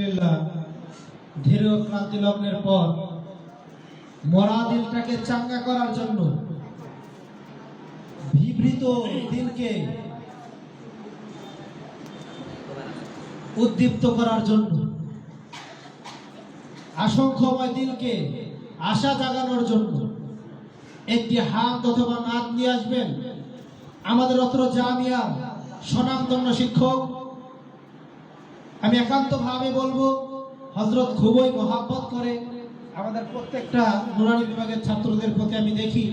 আলহামদুলিল্লাহ দীর্ঘ ক্লান্তি লগ্নের পর মরা দিলটাকে চাঙ্গা করার জন্য, বিবৃত দিলকে উদ্দীপ্ত করার জন্য, আশঙ্কাময় দিলকে আশা জাগানোর জন্য একটি হাত অথবা নাদ নিয়ে আসবেন আমাদের অত্র জামিয়া স্বনামধন্য শিক্ষক। আমি একান্তভাবে বলবো, হযরত খুবই মহাব্বত করে আমাদের প্রত্যেকটা নুরানি বিভাগের ছাত্রদের প্রতি আমি দেখি।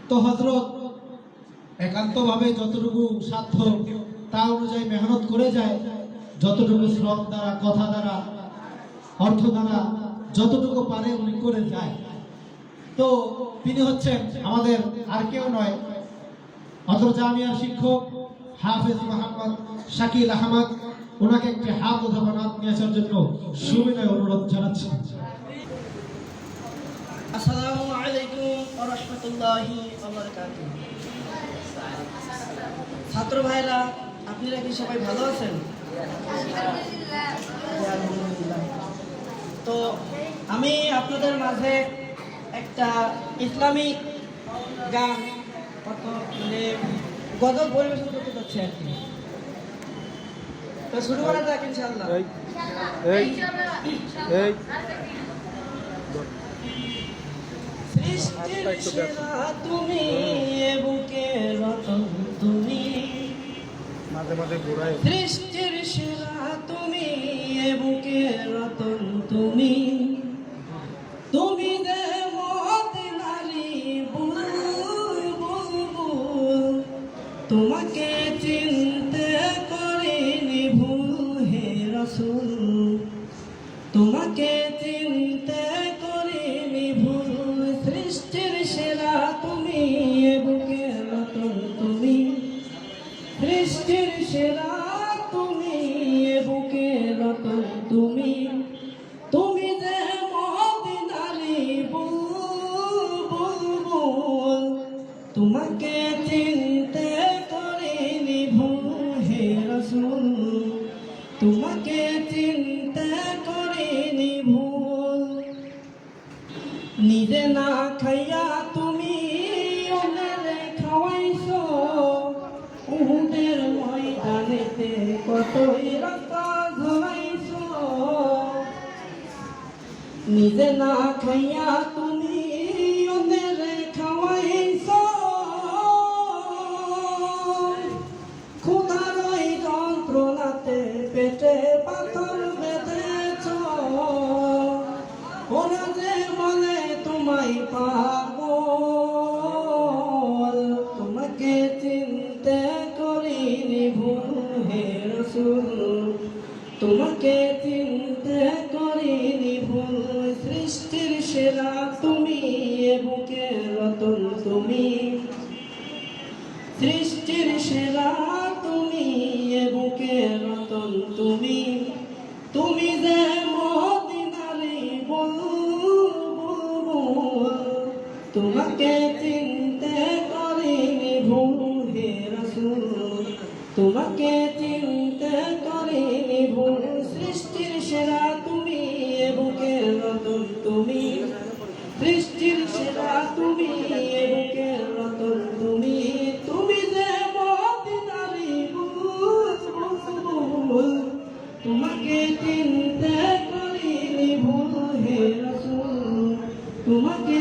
তো হযরত একান্তভাবে যতটুকু সাধ্য তা অনুযায়ী মেহনত করে যায়, যতটুকু শ্রম দ্বারা, কথা দ্বারা, অর্থ দ্বারা যতটুকু পারে উনি করে যায়। তো তিনি হচ্ছেন আমাদের আর কেউ নয়, অত্র জামিয়ার শিক্ষক হাফেজ মোহাম্মদ শাকিল আহমদ। ওনাকে একটি হাত অথবা নাত নিয়ে আসার জন্য সুবিনয় অনুরোধ জানাচ্ছি। আসসালামু আলাইকুম ওয়া রাহমাতুল্লাহি ওয়া বারাকাতুহু। ছাত্র ভাইরা, আপনারা কি সবাই ভালো আছেন? আলহামদুলিল্লাহ। তো আমি আপনাদের মাঝে একটা ইসলামিক গান মানে গজল পরিবেশন করতে যাচ্ছি আর কি। তো শুরু করা যাক ইনশাআল্লাহ। সৃষ্টির সেরা তুমি, এ বুকের রতন তুমি, মাঝে মাঝে ঘুরায়। সৃষ্টির সেরা তুমি, এ বুকের রতন তুমি, তুমি যে মদিনারি বুলবুল বুলবুল, তোমাকে চিনতে করিনি ভুল হে রাসূল, তোমাকে চিনতে করিনি ভুল। সৃষ্টির সেরা তুমি, এ বুকের রতন তুমি, সৃষ্টির সেরা তুমি, এ বুকের রতন তুমি, তুমি যে মদিনারি বুলবুল বুলবুল, তোমাকে চিনতে করিনি ভুল হে রাসূল, তোমাকে চিনতে করিনি ভুল। নিজে না খাইয়া তুমি অন্যেরে খাওয়াইছো, উহুদের ময়দানেতে কতই রক্ত ঝরাইছো। নিজে না খাইয়া তুমি অন্যেরে খাওয়াইছো, ক্ষুধার ওই যন্ত্রণাতে পেটে পাথর বেঁধেছো। ওরা যে বলে তোমায় পাগল, তোমাকে চিনতে করিনি ভুল হে রাসূল, তোমাকে চিনতে করিনি ভুল। সৃষ্টির সেরা তুমি, এ বুকের রতন তুমি, সৃষ্টির সেরা তুমি, এ বুকের রতন তুমি, তুমি যে মদিনারি বুলবুল, তোমাকে চিনতে করিনি ভুল হে রাসূল, তোমাকে চিনতে করিনি ভুল। সৃষ্টির সেরা তুমি, এ বুকের রতন তুমি, সৃষ্টির সেরা তুমি, এ বুকের রতন তুমি, তুমি যে মদিনারি বুলবুল, তোমাকে চিনতে করিনি ভুল হে রাসূল, তোমাকে